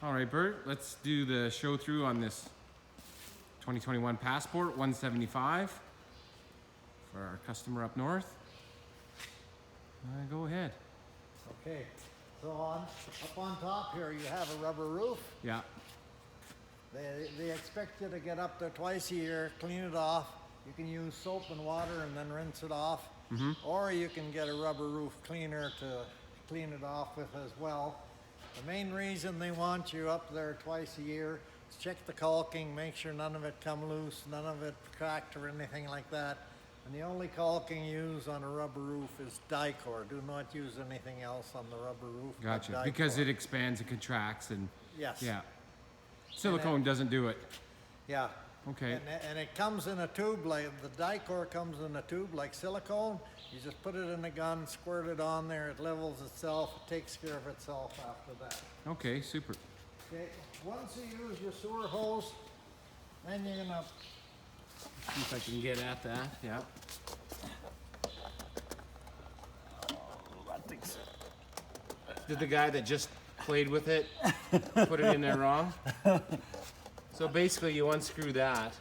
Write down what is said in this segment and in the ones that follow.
All right, Bert, let's do the show through on this 2021 Passport 175 for our customer up north. Go ahead. Okay, so up on top here you have a rubber roof. Yeah. They expect you to get up there twice a year, clean it off. You can use soap and water and then rinse it off. Or you can get a rubber roof cleaner to clean it off with as well. The main reason they want you up there twice a year is check the caulking, make sure none of it come loose, none of it cracked or anything like that. And the only caulking used on a rubber roof is Dicor. Do not use anything else on the rubber roof. Gotcha. Because it expands and contracts and yes. Yeah. Silicone doesn't do it. Yeah. Okay. And it comes in a tube, like the Dicor comes in a tube like silicone. You just put it in a gun, squirt it on there, it levels itself, it takes care of itself after that. Okay, super. Okay, once you use your sewer hose, then you're gonna... See if I can get at that, yeah. Did the guy that just played with it put it in there wrong? So basically you unscrew that.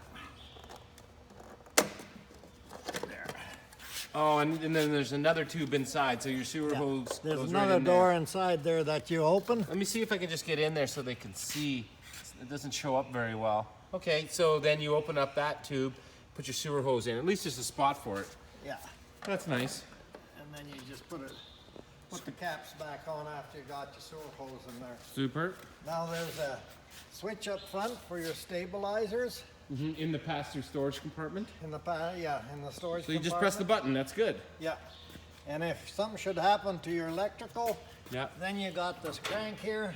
There. Oh, and then there's another tube inside, so your sewer hose There's goes another right in door there. inside there that you open. Let me see if I can just get in there so they can see. It doesn't show up very well. Okay, so then you open up that tube, put your sewer hose in. At least there's a spot for it. Yeah. That's nice. And then you just put the caps back on after you got your sewer hose in there. Super. Now there's a switch up front for your stabilizers. In the pass-through storage compartment. In the storage So you just press the button. That's good. Yeah. And if something should happen to your electrical, Yeah. then you got this crank here.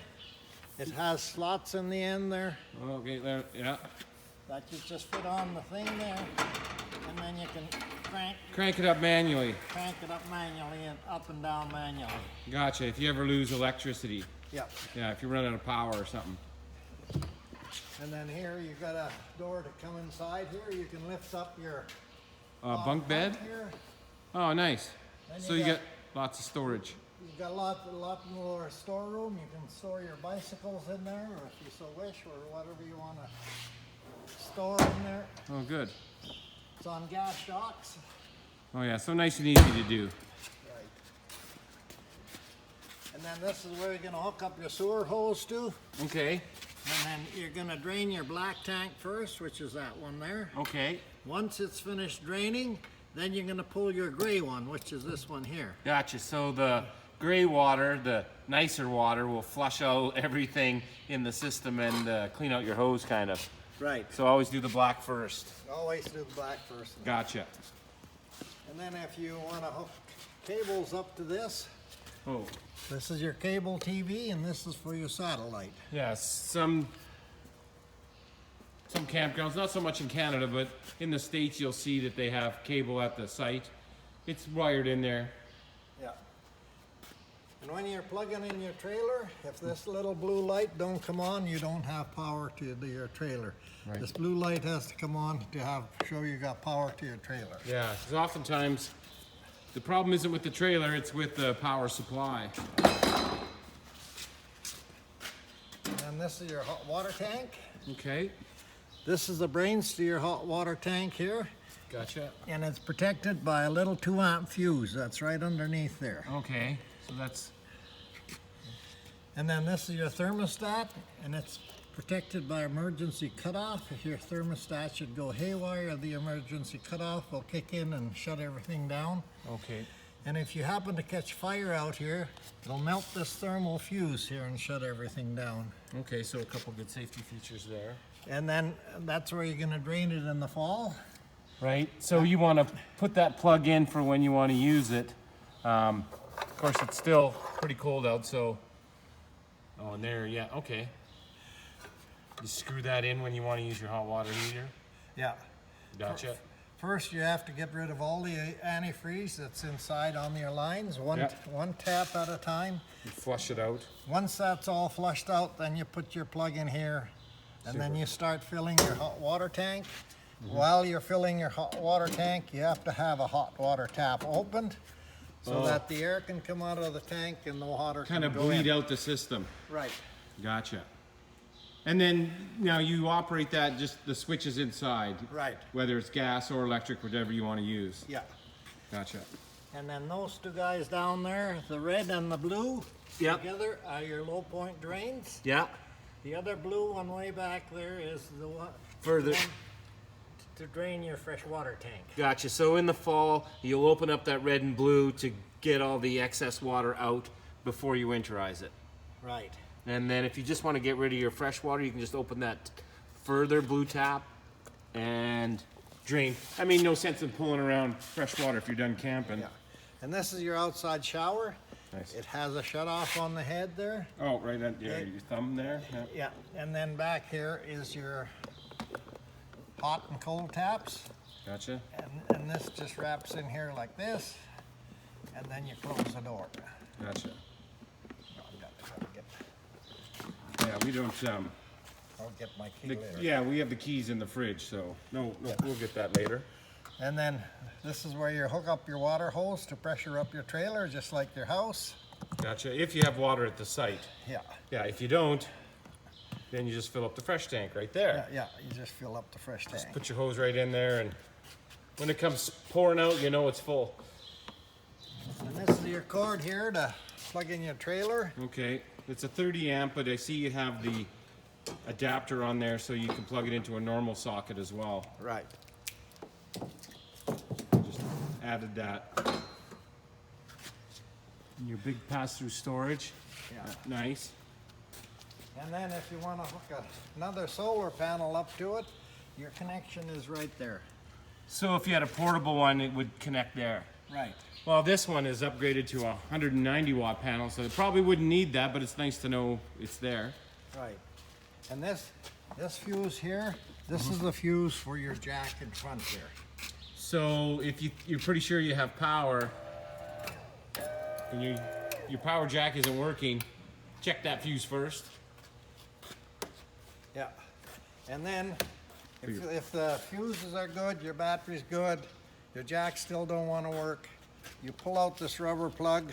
It has slots in the end there Okay, there. Yeah. that you just fit on the thing there, and then you can Crank it up manually. crank it up manually and up and down manually. Gotcha. If you ever lose electricity. Yeah. Yeah. If you run out of power or something. And then here you got a door to come inside here. You can lift up your Bunk bed. here. Oh, nice. Then So you you got- get lots of storage. You've got a lot more storeroom. You can store your bicycles in there, or if you so wish, or whatever you want to store in there. Oh, good. It's on gas shocks. Oh, yeah. So nice and easy to do. Right. And then this is where you're going to hook up your sewer hose to. Okay. And then you're going to drain your black tank first, which is that one there. Okay. Once it's finished draining, then you're going to pull your gray one, which is this one here. Gotcha. So the gray water, the nicer water, will flush out everything in the system and clean out your hose, kind of. Right. So always do the black first. Always do the black first. Gotcha. And then if you want to hook cables up to this, Oh. this is your cable TV, and this is for your satellite. Yeah, some campgrounds, not so much in Canada, but in the States you'll see that they have cable at the site. It's wired in there. Yeah. And when you're plugging in your trailer, if this little blue light don't come on, you don't have power to your trailer. Right. This blue light has to come on to show you got power to your trailer. Yeah, because oftentimes the problem isn't with the trailer, it's with the power supply. And this is your hot water tank. Okay, This is the brains to your hot water tank here. gotcha. And it's protected by a little 2-amp fuse that's right underneath there. Okay, so that's, And then this is your thermostat, and it's protected by emergency cutoff. If your thermostat should go haywire, the emergency cutoff will kick in and shut everything down. okay. And if you happen to catch fire out here, it'll melt this thermal fuse here and shut everything down. Okay, so a couple good safety features there. And then that's where you're gonna drain it in the fall. Right, so you want to put that plug in for when you want to use it. Of course, it's still pretty cold out, so. Oh, and there, yeah, okay. You screw that in when you want to use your hot water heater. Yeah. Gotcha. First, you have to get rid of all the antifreeze that's inside on your lines, one tap at a time. You flush it out. Once that's all flushed out, then you put your plug in here, and then you start filling your hot water tank. While you're filling your hot water tank, you have to have a hot water tap opened so that the air can come out of the tank and the water Kind can of go bleed in. out the system. Right. Gotcha. And then now you operate that, just the switches inside. Right. Whether it's gas or electric, whatever you want to use. Yeah. Gotcha. And then those two guys down there, the red and the blue, Yep. together are your low point drains. Yeah. The other blue one way back there is the one Further. one to drain your fresh water tank. Gotcha. So in the fall, you'll open up that red and blue to get all the excess water out before you winterize it. Right. And then if you just want to get rid of your fresh water, you can just open that further blue tap and drain. I mean, no sense in pulling around fresh water if you're done camping. Yeah. And this is your outside shower. Nice. It has a shut off on the head there. Oh, right on your thumb there. Yeah. Yeah. And then back here is your hot and cold taps. Gotcha. And this just wraps in here like this. And then you close the door. Gotcha. Oh, I've got to get- Yeah, we don't. I'll get my key later. Yeah, we have the keys in the fridge, so no, we'll get that later. And then this is where you hook up your water hose to pressure up your trailer, just like your house. Gotcha. If you have water at the site. Yeah. Yeah. If you don't, then you just fill up the fresh tank right there. Yeah, you just fill up the fresh tank. Put your hose right in there, and when it comes pouring out, you know it's full. And this is your cord here to plug in your trailer. Okay. It's a 30 amp, but I see you have the adapter on there so you can plug it into a normal socket as well. Right. Just added that. And your big pass-through storage. Yeah. Nice. And then if you want to hook another solar panel up to it, your connection is right there. So if you had a portable one, it would connect there. Right. Well, this one is upgraded to a 190 watt panel, so it probably wouldn't need that, but it's nice to know it's there. Right. And this fuse here, this is the fuse for your jack in front here. So if you're pretty sure you have power, and your power jack isn't working, check that fuse first. Yeah. And then if the fuses are good, your battery's good, your jacks still don't want to work, you pull out this rubber plug,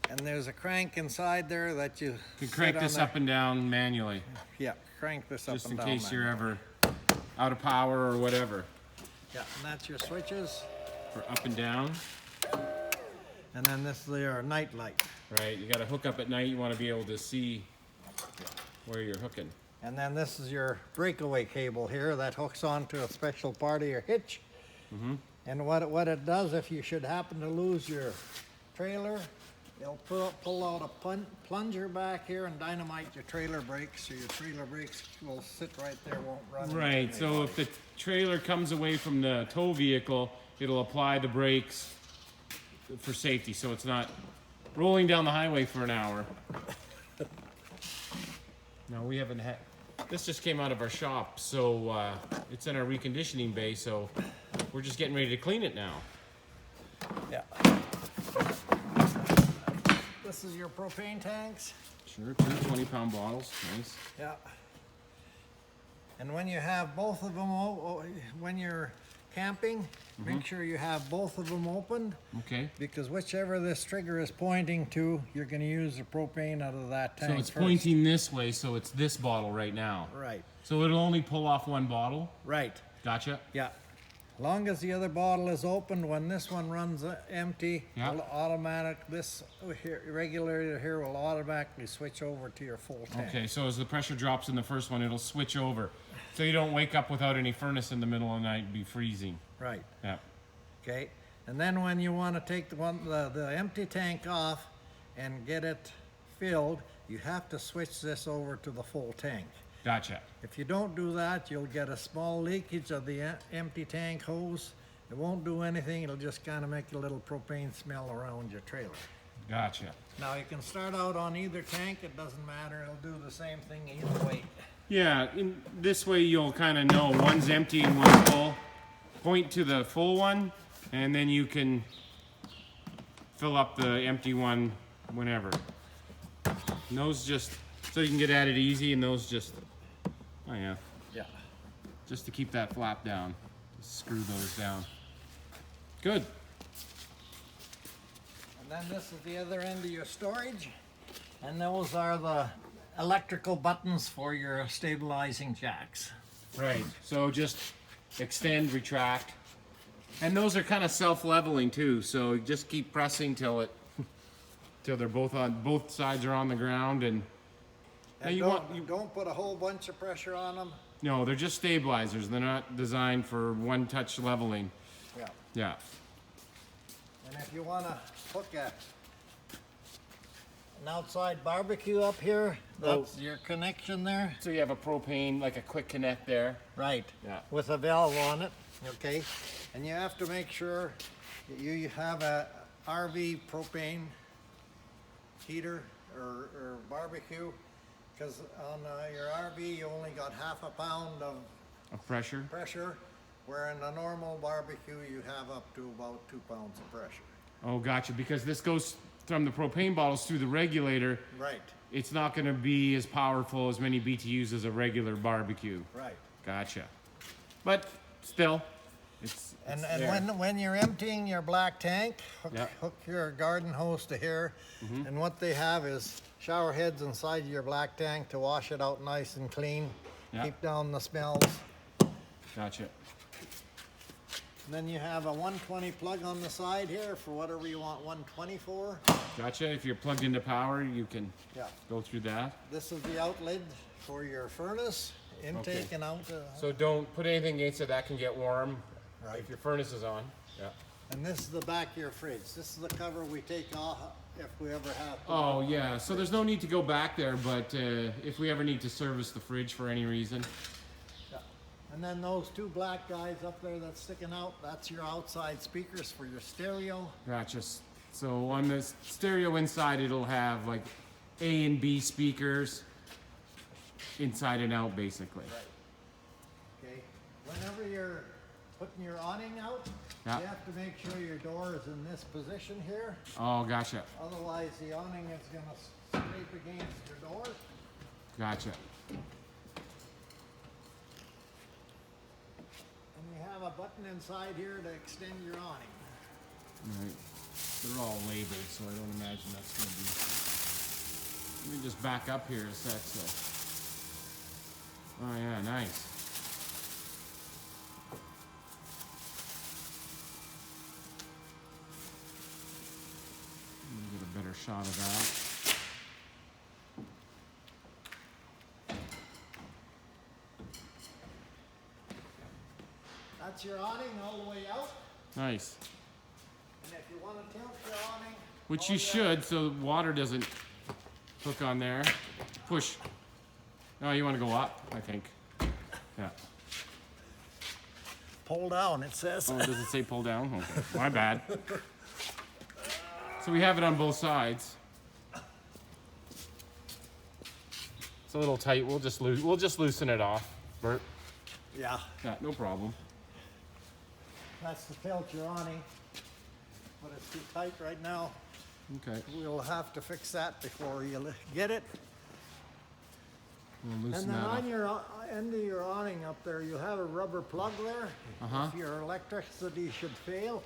and there's a crank inside there that you can crank this up and down manually. Yeah, crank this up just and in down. case you're ever out of power or whatever. Yeah, and that's your switches. For up and down. And then this is your night light. Right, you got to hook up at night. You want to be able to see where you're hooking. And then this is your breakaway cable here that hooks onto a special part of your hitch. Mm-hmm. And what it does, if you should happen to lose your trailer, it'll pull out a plunger back here and dynamite your trailer brakes, so your trailer brakes will sit right there, won't run. Right, so if the trailer comes away from the tow vehicle, it'll apply the brakes for safety, so it's not rolling down the highway for an hour. No, we haven't had. This just came out of our shop, so it's in our reconditioning bay, so we're just getting ready to clean it now. Yeah. This is your propane tanks. Sure, two 20-pound bottles, nice. Yeah. And when you have both of them, when you're camping, make sure you have both of them opened, Okay. because whichever this trigger is pointing to, you're going to use the propane out of that tank So it's first. pointing this way, so it's this bottle right now. Right. So it'll only pull off one bottle? Right. Gotcha. Yeah. Long as the other bottle is opened, when this one runs empty, Yeah. this regulator here will automatically switch over to your full tank. Okay, so as the pressure drops in the first one, it'll switch over. So you don't wake up without any furnace in the middle of the night and be freezing. Right. Yeah. Okay. And then when you want to take the empty tank off and get it filled, you have to switch this over to the full tank. Gotcha. If you don't do that, you'll get a small leakage of the empty tank hose. It won't do anything. It'll just kind of make a little propane smell around your trailer. Gotcha. Now you can start out on either tank. It doesn't matter. It'll do the same thing either way. Yeah, in this way you'll kind of know one's empty and one's full. Point to the full one, and then you can fill up the empty one whenever. And those just, so you can get at it easy, and those just, oh yeah, Yeah. just to keep that flap down. Just screw those down. Good. And then this is the other end of your storage. And those are the electrical buttons for your stabilizing jacks. Right. So just extend, retract. And those are kind of self-leveling too, so just keep pressing till it till they're both sides are on the ground. And now And you don't put a whole bunch of pressure on them. no, they're just stabilizers. They're not designed for one-touch leveling. Yeah. Yeah. And if you want to hook an outside barbecue up here, that's your connection there. So you have a propane, like a quick connect there. Right. Yeah. With a valve on it. Okay. And you have to make sure that you have a RV propane heater or barbecue, because on your RV you only got half a pound of Of pressure. pressure, where in a normal barbecue you have up to about 2 pounds of pressure. Oh, gotcha. Because this goes from the propane bottles through the regulator. Right. It's not going to be as powerful as many BTUs as a regular barbecue. Right. Gotcha. But still, it's And there. when you're emptying your black tank, Yeah. hook your garden hose to here, and what they have is shower heads inside your black tank to wash it out nice and clean, Yeah. keep down the smells. Gotcha. And then you have a 120 plug on the side here for whatever you want 120 for. Gotcha. If you're plugged into power, you can Yeah. go through that. This is the outlet for your furnace, intake Okay. and out. So don't put anything against it that can get warm Right. if your furnace is on. Yeah. And this is the back of your fridge. This is the cover we take off if we ever have to. Oh, yeah. So there's no need to go back there, but if we ever need to service the fridge for any reason. Yeah. And then those two black guys up there that's sticking out, that's your outside speakers for your stereo. Gotcha. So on the stereo inside, it'll have like A and B speakers inside and out, basically. Okay. Whenever you're putting your awning out, Yeah. you have to make sure your door is in this position here. Oh, gotcha. Otherwise, the awning is going to scrape against your door. Gotcha. And you have a button inside here to extend your awning. Right. They're all labeled, so I don't imagine that's going to be. Let me just back up here a sec. So. Oh yeah, nice. Let me get a better shot of that. That's your awning all the way out. Nice. And if you want to tilt your awning, Which all you should, so the water doesn't hook on there. Push. No, you want to go up, I think. Yeah. pull down, it says. Oh, does it say pull down? Okay. My bad. So we have it on both sides. It's a little tight. We'll just loosen it off, Bert. Yeah, Yeah, no problem. that's to tilt your awning, but it's too tight right now. Okay. We'll have to fix that before you get it. We'll loosen And then that on off. your end of your awning up there, you have a rubber plug there. Uh-huh. If your electricity should fail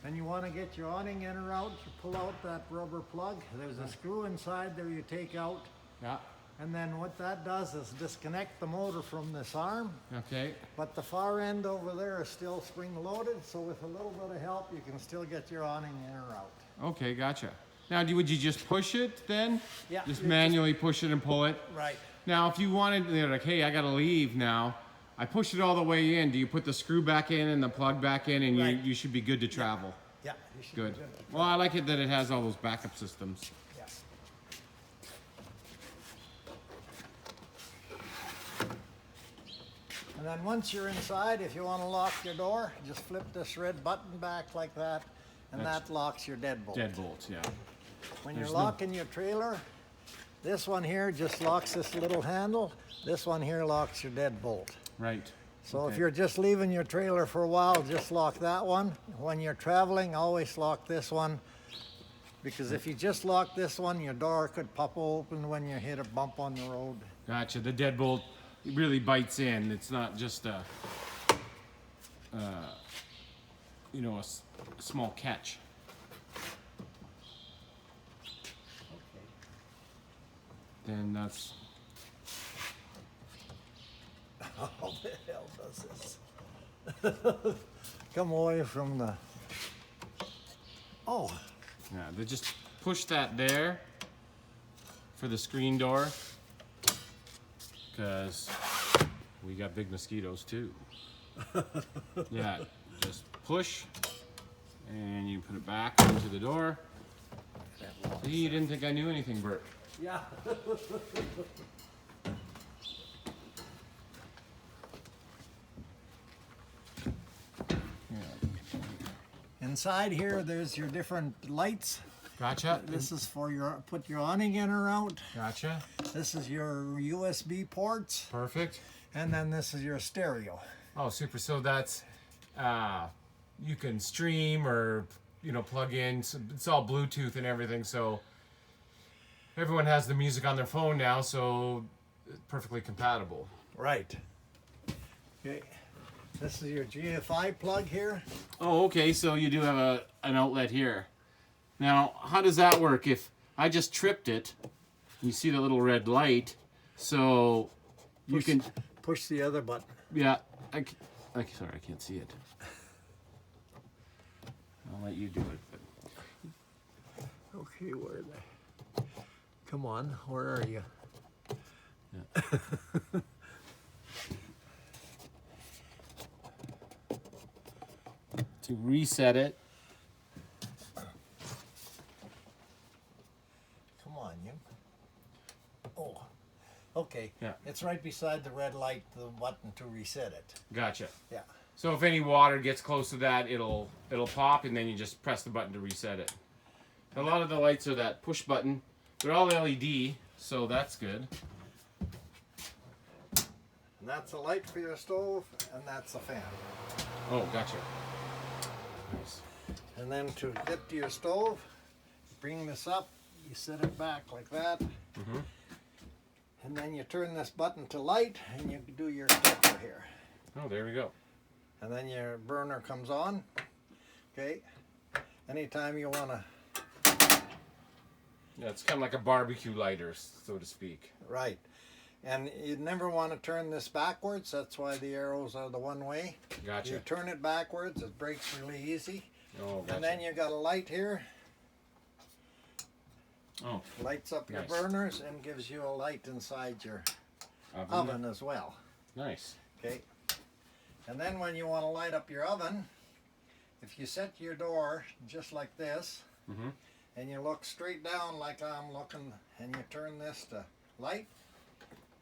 and you want to get your awning in or out, you pull out that rubber plug. There's a screw inside there you take out. Yeah. And then what that does is disconnect the motor from this arm. Okay. But the far end over there is still spring loaded, so with a little bit of help, you can still get your awning in or out. Okay, gotcha. Now, would you just push it then? Yeah, Just you manually push it and pull it? Right. Now, if you wanted, you're like, hey, I gotta leave now. I pushed it all the way in. Do you put the screw back in and the plug back in, and Right. you should be good to travel? Yeah, you should be Good. good. Well, I like it that it has all those backup systems. Yeah. And then once you're inside, if you want to lock your door, just flip this red button back like that, and That's- that locks your deadbolt. Deadbolts, yeah. When There's you're no- locking your trailer, this one here just locks this little handle. This one here locks your deadbolt. Right. So if Okay. you're just leaving your trailer for a while, just lock that one. When you're traveling, always lock this one. Because if you just lock this one, your door could pop open when you hit a bump on the road. Gotcha. The deadbolt really bites in. It's not just a, a small catch. then that's... How the hell does this? Come away from the... Oh, Yeah, they just push that there for the screen door, because we got big mosquitoes too. Yeah, just push, and you put it back into the door. See, you didn't think I knew anything, Bert. yeah. Inside here, there's your different lights. Gotcha. This is for your put your awning in or out. Gotcha. This is your USB ports, Perfect. and then this is your stereo. Oh, super. So that's you can stream or plug in. So it's all Bluetooth and everything. So everyone has the music on their phone now. So it's perfectly compatible. Right. Okay. This is your GFI plug here. Oh, okay. So you do have an outlet here. Now, how does that work? If I just tripped it, you see the little red light. So you can Push the other button. Yeah. Sorry, I can't see it. I'll let you do it. Okay, where are they? Come on, where are you? Yeah. To reset it. Come on, you. Oh, okay. Yeah. It's right beside the red light, the button to reset it. Gotcha. Yeah. So if any water gets close to that, it'll pop, and then you just press the button to reset it. A lot of the lights are that push button. They're all LED, so that's good. And that's a light for your stove, and that's a fan. Oh, gotcha. Nice. And then to get to your stove, bring this up, you set it back like that. Mm-hmm. And then you turn this button to light, and you do your clicker here. Oh, there we go. And then your burner comes on. Okay. Anytime you want to. Yeah, it's kind of like a barbecue lighter, so to speak. Right. And you never want to turn this backwards. That's why the arrows are the one way. Gotcha. You turn it backwards, it breaks really easy. Oh, gotcha. And then you got a light here. Oh, Lights up your Nice. burners and gives you a light inside your oven as well. Nice. Okay. And then when you want to light up your oven, if you set your door just like this, Mm-hmm. and you look straight down like I'm looking, and you turn this to light,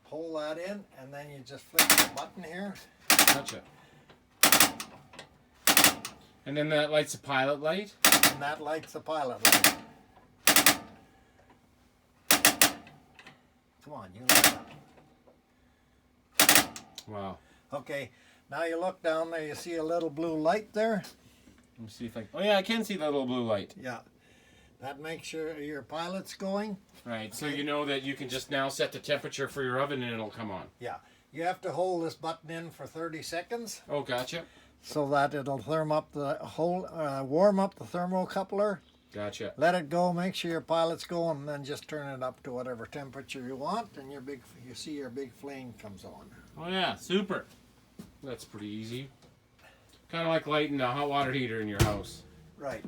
hold that in, and then you just flip the button here. Gotcha. And then that light's a pilot light? And that lights the pilot light. Come on, you light up. Wow. Okay, now you look down there, you see a little blue light there? Let me see if I... Oh, yeah, I can see that little blue light. Yeah. That makes sure your pilot's going. Right, so you know that you can just now set the temperature for your oven and it'll come on. Yeah. You have to hold this button in for 30 seconds Oh, gotcha. so that it'll warm up the thermocoupler. Gotcha. Let it go, make sure your pilot's going, and then just turn it up to whatever temperature you want, and you see your big flame comes on. Oh, yeah, super. That's pretty easy. Kind of like lighting a hot water heater in your house. Right.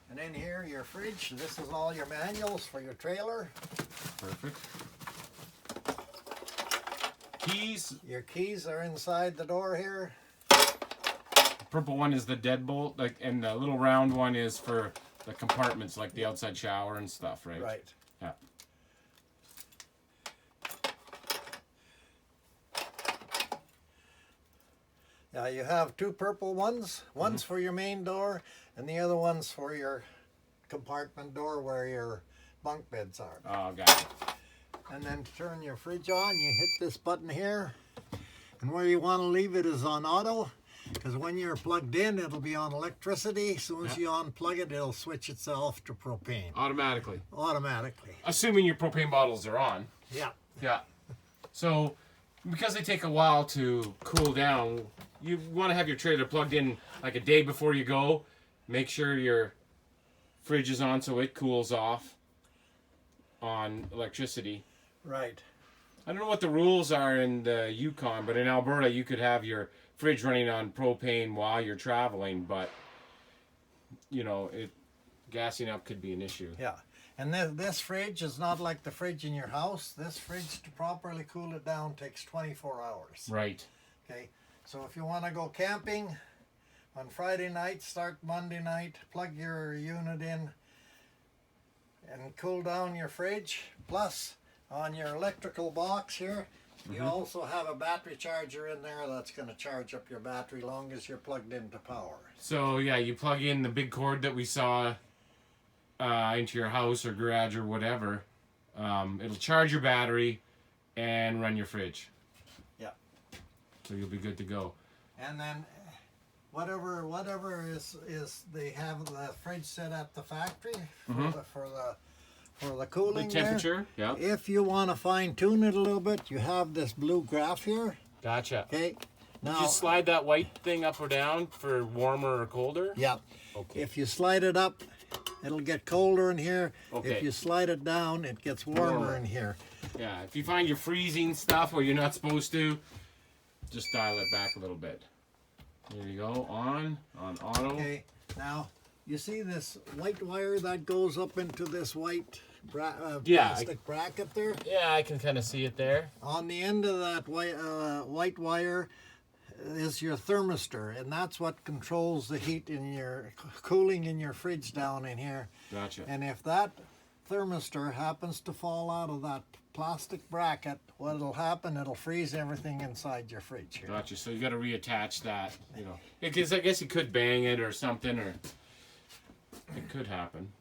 And in here, your fridge. This is all your manuals for your trailer. Perfect. Keys. Your keys are inside the door here. The purple one is the deadbolt, and the little round one is for the compartments, like the outside shower and stuff, right? Right. Yeah. Now you have two purple ones. One's for your main door, and the other one's for your compartment door where your bunk beds are. Oh, gotcha. And then to turn your fridge on, you hit this button here. And where you want to leave it is on auto, because when you're plugged in, it'll be on electricity. As soon as you unplug it, it'll switch itself to propane Automatically. automatically. Assuming your propane bottles are on. Yeah. Yeah. So because they take a while to cool down, you want to have your trailer plugged in like a day before you go. Make sure your fridge is on so it cools off on electricity. Right. I don't know what the rules are in the Yukon, but in Alberta you could have your fridge running on propane while you're traveling, but you know, gassing up could be an issue. Yeah. And this fridge is not like the fridge in your house. This fridge, to properly cool it down, takes 24 hours. Right. Okay. So if you want to go camping on Friday night, start Monday night, plug your unit in and cool down your fridge. Plus, on your electrical box here, you also have a battery charger in there that's going to charge up your battery long as you're plugged into power. So yeah, you plug in the big cord that we saw into your house or garage or whatever. It'll charge your battery and run your fridge. Yeah. So you'll be good to go. And then whatever is they have the fridge set at the factory for the cooling The temperature, there. yeah. If you want to fine tune it a little bit, you have this blue graph here. Gotcha. Okay. Now Just slide that white thing up or down for warmer or colder? yeah. Okay. If you slide it up, it'll get colder in here. Okay. If you slide it down, it gets warmer in here. Yeah, if you find you're freezing stuff where you're not supposed to, just dial it back a little bit. There you go, on auto. Okay. Now, you see this white wire that goes up into this white plastic bracket there? Yeah, I can kind of see it there. On the end of that white wire is your thermistor, and that's what controls the heat in your cooling in your fridge down in here. Gotcha. And if that thermistor happens to fall out of that plastic bracket, what'll happen, it'll freeze everything inside your fridge here. Gotcha. So you got to reattach that, you know. Because I guess you could bang it or something, or it could happen.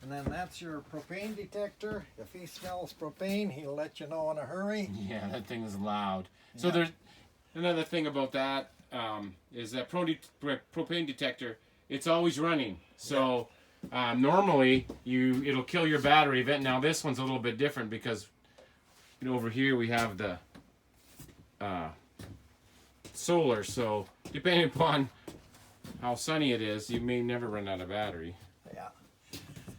And then that's your propane detector. If he smells propane, he'll let you know in a hurry. Yeah, that thing is loud. So Yeah. there's another thing about that is that propane detector. It's always running. So normally it'll kill your battery event. Now this one's a little bit different because over here we have the solar. So depending upon how sunny it is, you may never run out of battery. Yeah.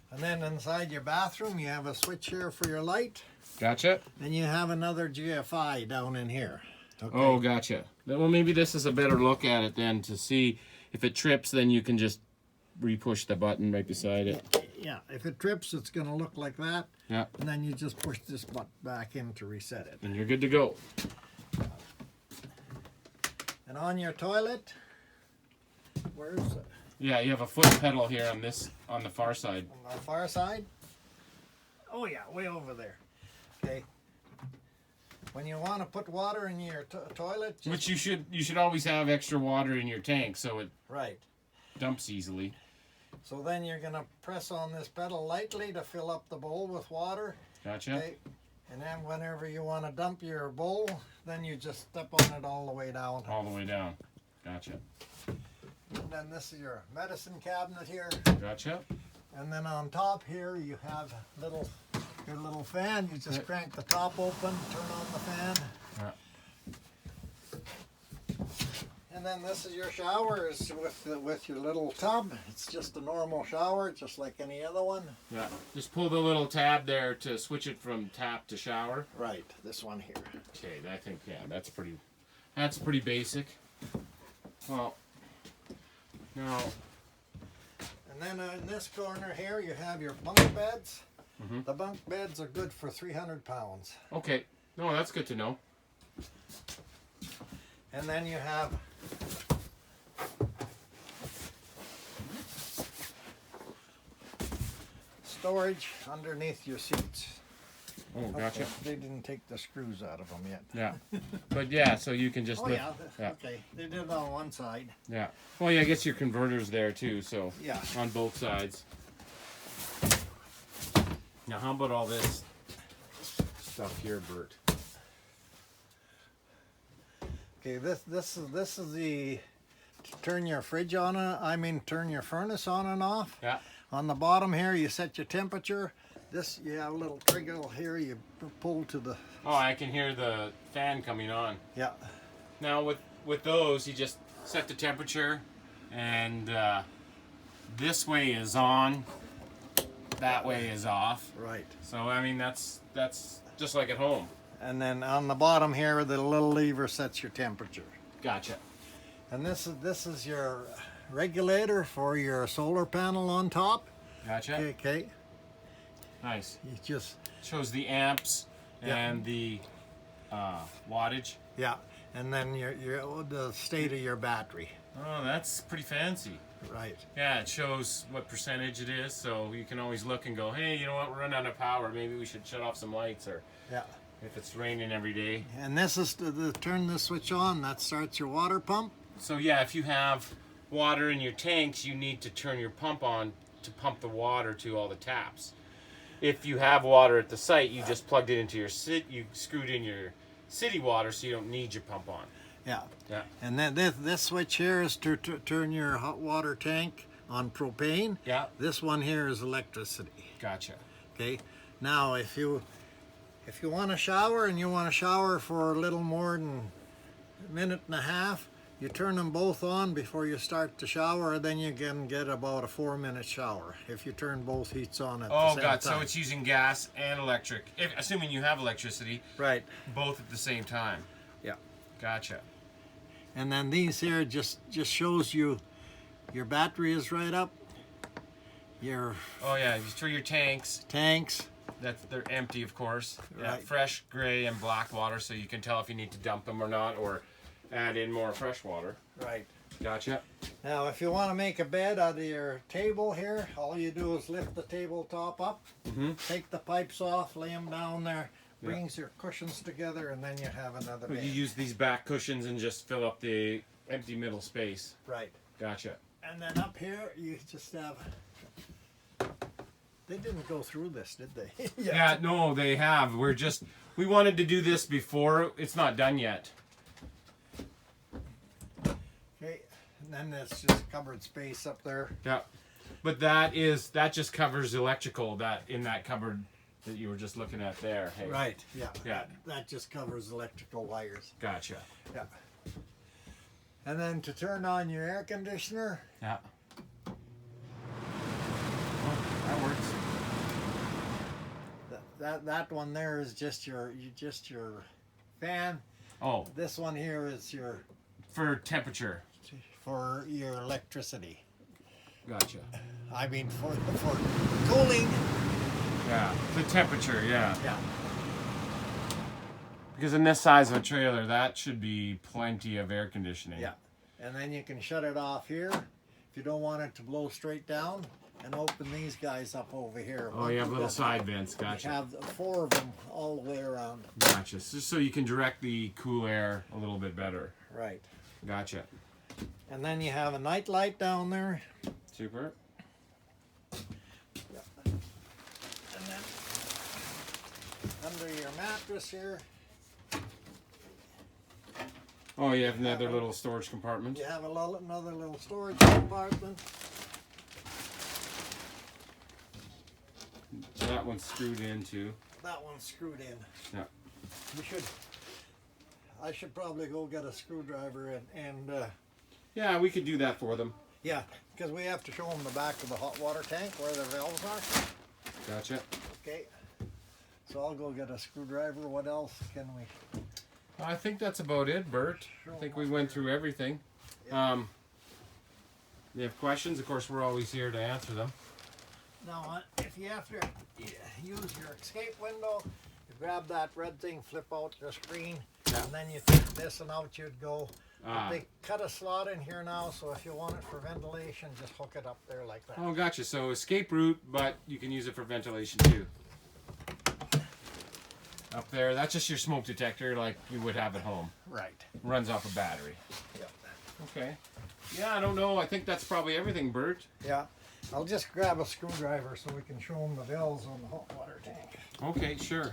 And then inside your bathroom, you have a switch here for your light. Gotcha. Then you have another GFI down in here. Okay. Oh, gotcha. Well, maybe this is a better look at it then to see if it trips. Then you can just re-push the button right beside it. Yeah, if it trips, it's going to look like that. Yeah. And then you just push this button back in to reset it. And you're good to go. And on your toilet, where's it? Yeah, you have a foot pedal here on the far side. On the far side? Oh yeah, way over there. Okay. When you want to put water in your toilet, just, Which you should always have extra water in your tank so it right. dumps easily. So then you're going to press on this pedal lightly to fill up the bowl with water. Gotcha. Okay. And then whenever you want to dump your bowl, then you just step on it all the way down. All the way down. Gotcha. And then this is your medicine cabinet here. Gotcha. And then on top here you have your little fan. You just crank the top open, turn on the fan. Yeah. And then this is your shower is with your little tub. It's just a normal shower, just like any other one. Yeah. Just pull the little tab there to switch it from tap to shower. Right, this one here. Okay, I think that's pretty basic. Well, now. And then in this corner here you have your bunk beds. Mm-hmm. The bunk beds are good for 300 pounds. Okay. No, that's good to know. And then you have storage underneath your seats. Oh, gotcha. Okay, they didn't take the screws out of them yet. Yeah. But yeah, so you can just Oh lift. yeah, okay. They did it on one side. Yeah. Well, yeah, I guess your converter's there too, so Yeah. on both sides. Now, how about all this stuff here, Bert? Okay, this is the turn your fridge on. Turn your furnace on and off. Yeah. On the bottom here, you set your temperature. This, you have a little trigger here, you pull to the, Oh, I can hear the fan coming on. yeah. Now with those, you just set the temperature, and this way is on, that way is off. Right. So I mean that's just like at home. And then on the bottom here, the little lever sets your temperature. Gotcha. And this is your regulator for your solar panel on top. Gotcha. Okay. Nice. You just, Shows the amps and the wattage. yeah. And then the state of your battery. Oh, that's pretty fancy. Right. Yeah, it shows what percentage it is, so you can always look and go, hey, you know what, we're running out of power. Maybe we should shut off some lights, or Yeah. if it's raining every day. And this is to turn the switch on. That starts your water pump. So yeah, if you have water in your tanks, you need to turn your pump on to pump the water to all the taps. If you have water at the site, you just plugged it into your you screwed in your city water, so you don't need your pump on. Yeah. Yeah. And then this switch here is to turn your hot water tank on propane. Yeah. This one here is electricity. Gotcha. Okay. Now, if you want to shower and you want to shower for a little more than a minute and a half, you turn them both on before you start the shower, then you can get about a 4-minute shower if you turn both heats on at the Oh, same God. time. So it's using gas and electric, assuming you have electricity, Right. both at the same time. Yeah. Gotcha. And then these here just shows you your battery is right up, your Oh yeah, for your tanks, tanks. they're empty, of course. Yeah, Right. fresh gray and black water, so you can tell if you need to dump them or not, or add in more fresh water. Right. Gotcha. Now, if you want to make a bed out of your table here, all you do is lift the tabletop up, take the pipes off, lay them down there, brings your cushions together, and then you have another bed. You use these back cushions and just fill up the empty middle space. Right. Gotcha. And then up here, you just have... They didn't go through this, did they? Yeah, no, they have. We wanted to do this before. It's not done yet. Okay. And then there's just cupboard space up there. Yeah. But that just covers electrical in that cupboard that you were just looking at there. Hey. Right. Yeah. Yeah. That just covers electrical wires. Gotcha. Yeah. And then to turn on your air conditioner, Yeah. That works. that one there is just your fan. Oh, This one here is for temperature. for your electricity. Gotcha. I mean for cooling. Yeah, the temperature, yeah. Yeah. Because in this size of a trailer, that should be plenty of air conditioning. Yeah. And then you can shut it off here if you don't want it to blow straight down, and open these guys up over here. Oh, you have little side vents. You Gotcha. have 4 of them all the way around. Gotcha. Just so you can direct the cool air a little bit better. Right. Gotcha. And then you have a night light down there. Super. And then under your mattress here, Oh, you have another little storage compartment. you have another little storage compartment. That one's screwed in too. That one's screwed in. Yeah. I should probably go get a screwdriver and Yeah, we could do that for them. yeah, because we have to show them the back of the hot water tank where the valves are. Gotcha. Okay. So I'll go get a screwdriver. What else can we? I think that's about it, Bert. I think we went through everything. You have questions? Of course, we're always here to answer them. Now, if you have to use your escape window, you grab that red thing, flip out the screen, and then you take this and out you'd go. But they cut a slot in here now, so if you want it for ventilation, just hook it up there like that. Oh, gotcha. So escape route, but you can use it for ventilation too. Up there, that's just your smoke detector like you would have at home. Right. Runs off a battery. Yep. Okay. Yeah, I don't know. I think that's probably everything, Bert. Yeah. I'll just grab a screwdriver so we can show them the bells on the hot water tank. Okay, sure.